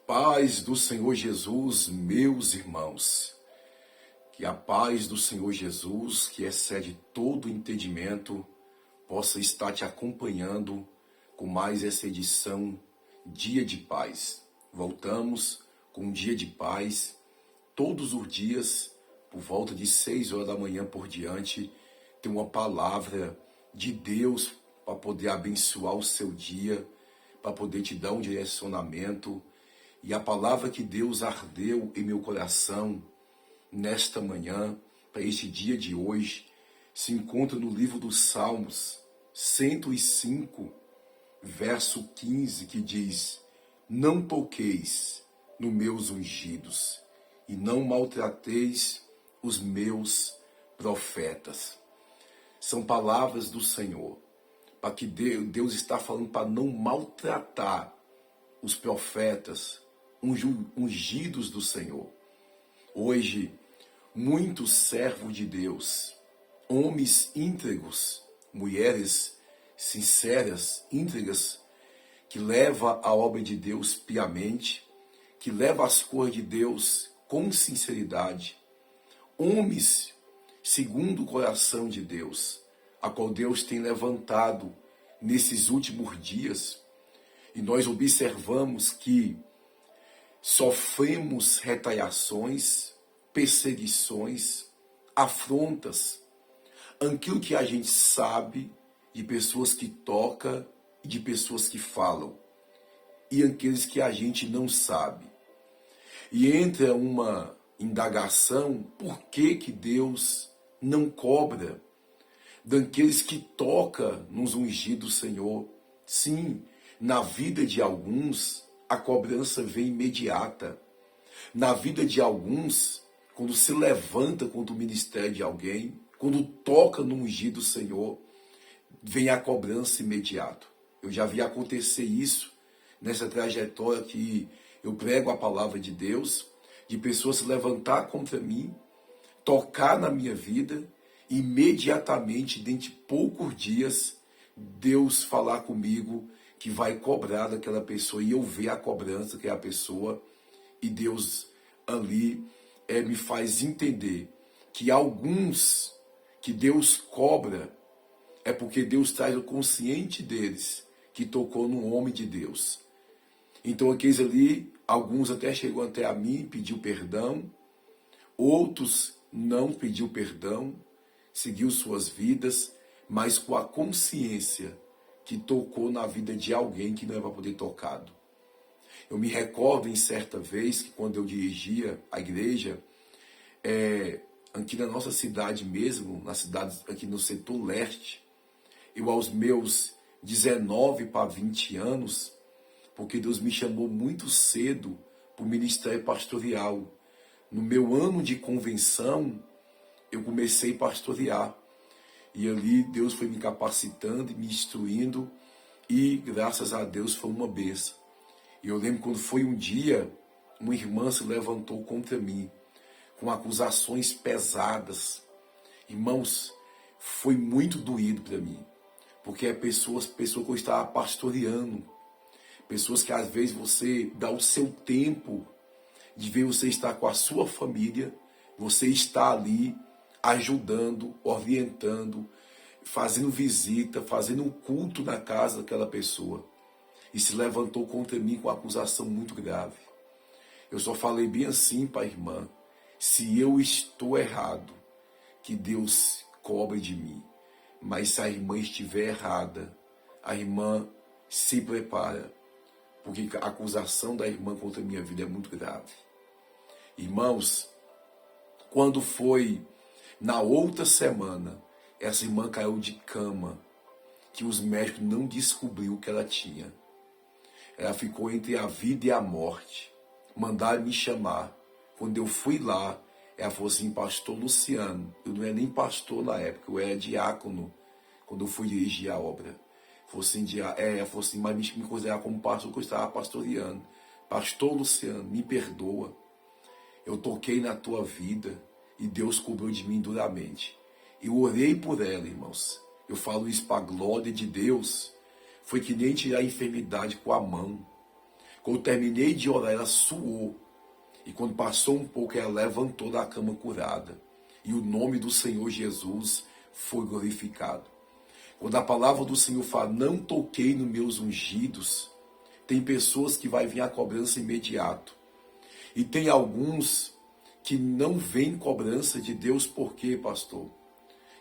Paz do Senhor Jesus, meus irmãos. Que a paz do Senhor Jesus, que excede todo entendimento, possa estar te acompanhando com mais essa edição Dia de Paz. Voltamos com um dia de paz, todos os dias, por volta de 6 horas da manhã por diante, tem uma palavra de Deus para poder abençoar o seu dia, para poder te dar um direcionamento. E a palavra que Deus ardeu em meu coração nesta manhã, para este dia de hoje, se encontra no livro dos Salmos 105, verso 15, que diz: Não toqueis nos meus ungidos, e não maltrateis os meus profetas. São palavras do Senhor, para que Deus está falando para não maltratar os profetas, ungidos do Senhor. Hoje, muitos servos de Deus, homens íntegros, mulheres sinceras, íntegras, que levam a obra de Deus piamente, que levam as coisas de Deus com sinceridade, homens segundo o coração de Deus, a qual Deus tem levantado nesses últimos dias, e nós observamos que sofremos retaliações, perseguições, afrontas, aquilo que a gente sabe de pessoas que tocam e de pessoas que falam, e aqueles que a gente não sabe. E entra uma indagação, por que Deus não cobra daqueles que tocam nos ungidos do Senhor? Sim, na vida de alguns, a cobrança vem imediata. Na vida de alguns, quando se levanta contra o ministério de alguém, quando toca no ungido do Senhor, vem a cobrança imediata. Eu já vi acontecer isso nessa trajetória que eu prego a palavra de Deus, de pessoas se levantar contra mim, tocar na minha vida, e imediatamente, dentro de poucos dias, Deus falar comigo que vai cobrar daquela pessoa, e eu ver a cobrança que é a pessoa, e Deus ali me faz entender que alguns que Deus cobra é porque Deus traz o consciente deles que tocou no homem de Deus. Então aqueles ali, alguns até chegou até a mim, pediu perdão, outros não pediu perdão, seguiu suas vidas, mas com a consciência que tocou na vida de alguém que não é para poder tocado. Eu me recordo em certa vez que quando eu dirigia a igreja, aqui na nossa cidade mesmo, na cidade aqui no setor leste, eu aos meus 19 para 20 anos, porque Deus me chamou muito cedo para o ministério pastoral. No meu ano de convenção, eu comecei a pastorear. E ali Deus foi me capacitando e me instruindo, e graças a Deus foi uma bênção. E eu lembro quando foi um dia, uma irmã se levantou contra mim, com acusações pesadas. Irmãos, foi muito doído para mim, porque é pessoas que eu estava pastoreando, pessoas que às vezes você dá o seu tempo de ver você estar com a sua família, você está ali ajudando, orientando, fazendo visita, fazendo um culto na casa daquela pessoa. E se levantou contra mim com uma acusação muito grave. Eu só falei bem assim para a irmã: se eu estou errado, que Deus cobre de mim. Mas se a irmã estiver errada, a irmã se prepara, porque a acusação da irmã contra a minha vida é muito grave. Irmãos, quando foi na outra semana, essa irmã caiu de cama, que os médicos não descobriram o que ela tinha. Ela ficou entre a vida e a morte. Mandaram me chamar. Quando eu fui lá, ela falou assim: pastor Luciano, eu não era nem pastor na época, eu era diácono, quando eu fui dirigir a obra. Ela falou assim, mas me considerar como pastor, que eu estava pastoreando. Pastor Luciano, me perdoa. Eu toquei na tua vida e Deus cobrou de mim duramente. Eu orei por ela, irmãos. Eu falo isso para a glória de Deus. Foi que nem tirar a enfermidade com a mão. Quando eu terminei de orar, ela suou. E quando passou um pouco, ela levantou da cama curada. E o nome do Senhor Jesus foi glorificado. Quando a palavra do Senhor fala, não toquei nos meus ungidos, tem pessoas que vai vir a cobrança imediato. E tem alguns que não vem cobrança de Deus, por quê, pastor?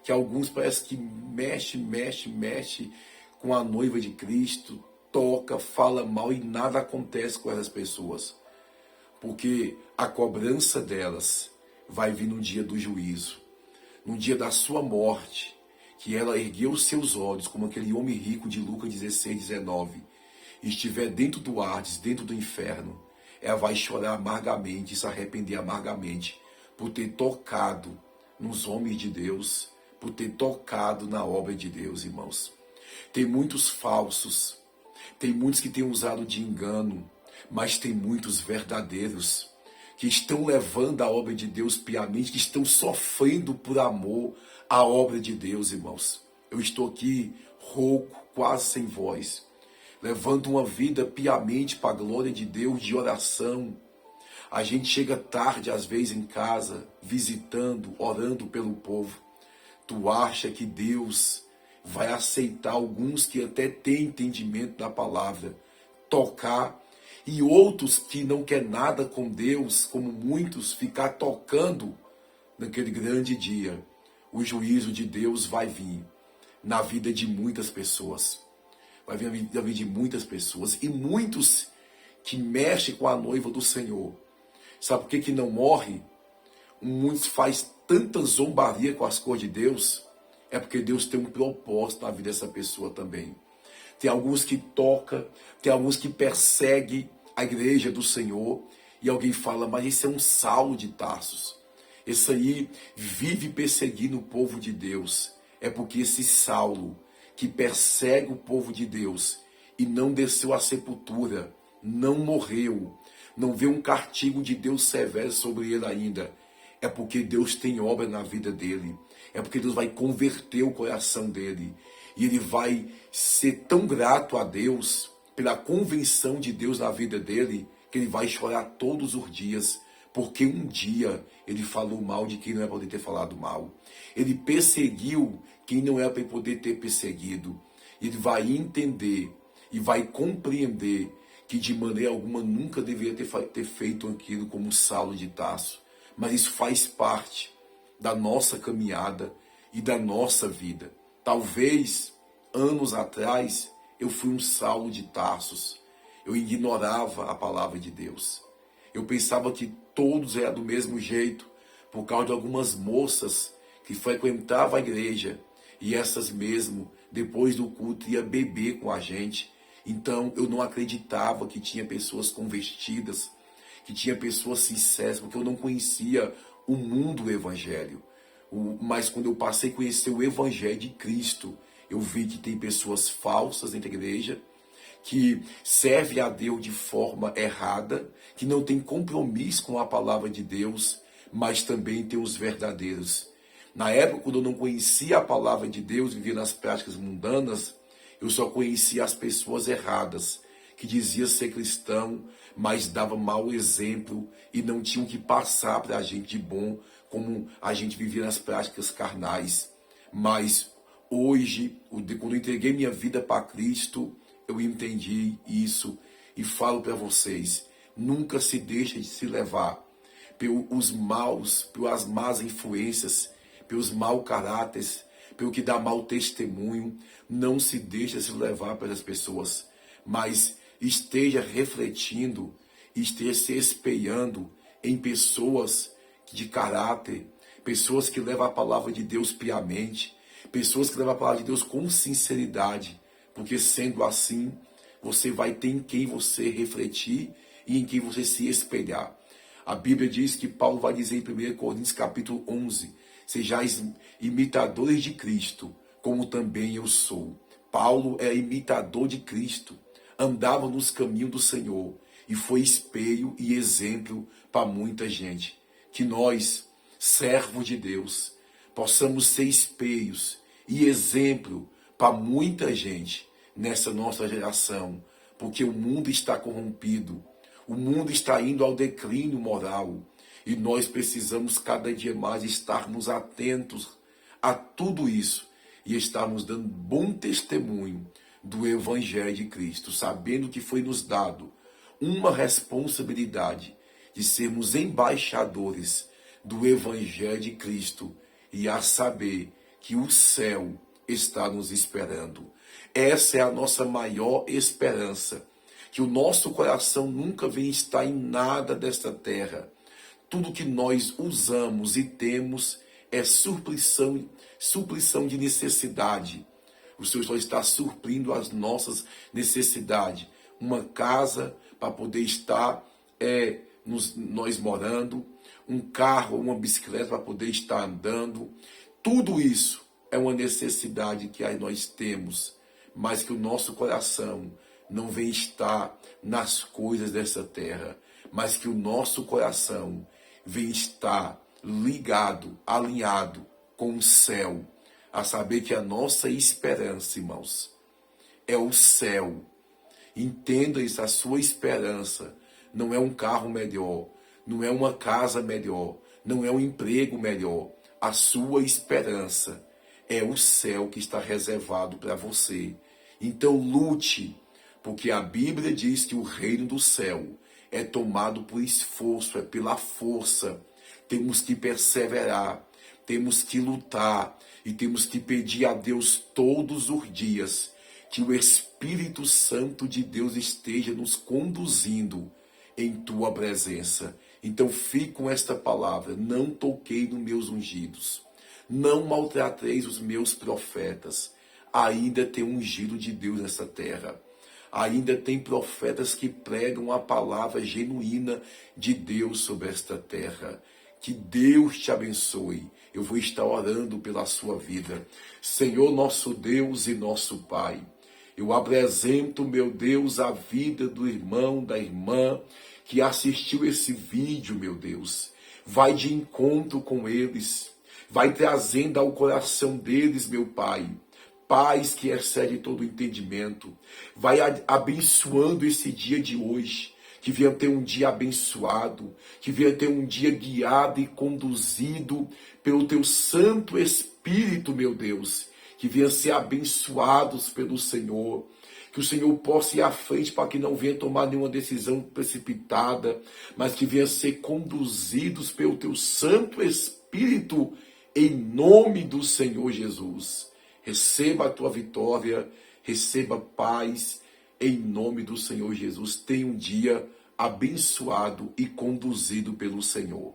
Que alguns parece que mexe com a noiva de Cristo, toca, fala mal e nada acontece com essas pessoas. Porque a cobrança delas vai vir no dia do juízo, no dia da sua morte, que ela ergueu os seus olhos, como aquele homem rico de Lucas 16, 19, e estiver dentro do Hades, dentro do inferno, ela vai chorar amargamente e se arrepender amargamente por ter tocado nos homens de Deus, por ter tocado na obra de Deus, irmãos. Tem muitos falsos, tem muitos que têm usado de engano, mas tem muitos verdadeiros que estão levando a obra de Deus piamente, que estão sofrendo por amor à obra de Deus, irmãos. Eu estou aqui rouco, quase sem voz, levando uma vida piamente para a glória de Deus, de oração. A gente chega tarde, às vezes, em casa, visitando, orando pelo povo. Tu acha que Deus vai aceitar alguns que até têm entendimento da palavra, tocar, e outros que não quer nada com Deus, como muitos, ficar tocando naquele grande dia. O juízo de Deus vai vir na vida de muitas pessoas. Vai vir na vida de muitas pessoas. E muitos que mexem com a noiva do Senhor. Sabe por que não morre? Muitos faz tanta zombaria com as coisas de Deus. É porque Deus tem um propósito na vida dessa pessoa também. Tem alguns que tocam, tem alguns que perseguem a igreja do Senhor. E alguém fala, mas esse é um Saulo de Tarsos. Esse aí vive perseguindo o povo de Deus. É porque esse Saulo, que persegue o povo de Deus e não desceu à sepultura, não morreu, não vê um castigo de Deus severo sobre ele ainda, é porque Deus tem obra na vida dele, é porque Deus vai converter o coração dele, e ele vai ser tão grato a Deus, pela convenção de Deus na vida dele, que ele vai chorar todos os dias, porque um dia ele falou mal de quem não é para poder ter falado mal. Ele perseguiu quem não é para poder ter perseguido. Ele vai entender e vai compreender que de maneira alguma nunca deveria ter feito aquilo como Saulo de Tarso. Mas isso faz parte da nossa caminhada e da nossa vida. Talvez, anos atrás, eu fui um Saulo de Tarsos. Eu ignorava a palavra de Deus. Eu pensava que todos eram do mesmo jeito, por causa de algumas moças que frequentavam a igreja, e essas mesmo, depois do culto, ia beber com a gente. Então eu não acreditava que tinha pessoas convertidas, que tinha pessoas sinceras, porque eu não conhecia o mundo do evangelho. Mas quando eu passei a conhecer o evangelho de Cristo, eu vi que tem pessoas falsas dentro da igreja, que serve a Deus de forma errada, que não tem compromisso com a palavra de Deus, mas também tem os verdadeiros. Na época, quando eu não conhecia a palavra de Deus, vivia nas práticas mundanas, eu só conhecia as pessoas erradas, que diziam ser cristão, mas dava mau exemplo e não tinham que passar para a gente de bom, como a gente vivia nas práticas carnais. Mas hoje, quando eu entreguei minha vida para Cristo, eu entendi isso e falo para vocês, nunca se deixe de se levar pelos maus, pelas más influências, pelos maus caráteres, pelo que dá mau testemunho. Não se deixe se levar pelas pessoas, mas esteja refletindo, esteja se espelhando em pessoas de caráter, pessoas que levam a palavra de Deus piamente, pessoas que levam a palavra de Deus com sinceridade, porque sendo assim, você vai ter em quem você refletir e em quem você se espelhar. A Bíblia diz que Paulo vai dizer em 1 Coríntios capítulo 11, sejais imitadores de Cristo, como também eu sou. Paulo é imitador de Cristo, andava nos caminhos do Senhor e foi espelho e exemplo para muita gente. Que nós, servos de Deus, possamos ser espelhos e exemplo para muita gente nessa nossa geração, porque o mundo está corrompido, o mundo está indo ao declínio moral, e nós precisamos cada dia mais estarmos atentos a tudo isso e estarmos dando bom testemunho do Evangelho de Cristo, sabendo que foi nos dado uma responsabilidade de sermos embaixadores do Evangelho de Cristo e a saber que o céu está nos esperando. Essa é a nossa maior esperança, que o nosso coração nunca vem estar em nada desta terra. Tudo que nós usamos e temos é suprição de necessidade. O Senhor só está suprindo as nossas necessidades. Uma casa para poder estar nós morando, um carro, uma bicicleta para poder estar andando. Tudo isso é uma necessidade que nós temos, mas que o nosso coração não vem estar nas coisas dessa terra, mas que o nosso coração vem estar ligado, alinhado com o céu, a saber que a nossa esperança, irmãos, é o céu. Entenda isso, a sua esperança não é um carro melhor, não é uma casa melhor, não é um emprego melhor. A sua esperança é o céu que está reservado para você. Então lute, porque a Bíblia diz que o reino do céu é tomado por esforço, é pela força. Temos que perseverar, temos que lutar e temos que pedir a Deus todos os dias que o Espírito Santo de Deus esteja nos conduzindo em tua presença. Então fique com esta palavra: não toquei nos meus ungidos, não maltrateis os meus profetas. Ainda tem ungido de Deus nessa terra. Ainda tem profetas que pregam a palavra genuína de Deus sobre esta terra. Que Deus te abençoe. Eu vou estar orando pela sua vida. Senhor, nosso Deus e nosso Pai, eu apresento, meu Deus, a vida do irmão, da irmã que assistiu esse vídeo, meu Deus. Vai de encontro com eles. Vai trazendo ao coração deles, meu Pai, paz que excede todo entendimento. Vai abençoando esse dia de hoje. Que venha ter um dia abençoado. Que venha ter um dia guiado e conduzido pelo Teu Santo Espírito, meu Deus. Que venha ser abençoados pelo Senhor. Que o Senhor possa ir à frente para que não venha tomar nenhuma decisão precipitada, mas que venha ser conduzidos pelo Teu Santo Espírito, em nome do Senhor Jesus. Receba a tua vitória, receba paz, em nome do Senhor Jesus. Tenha um dia abençoado e conduzido pelo Senhor.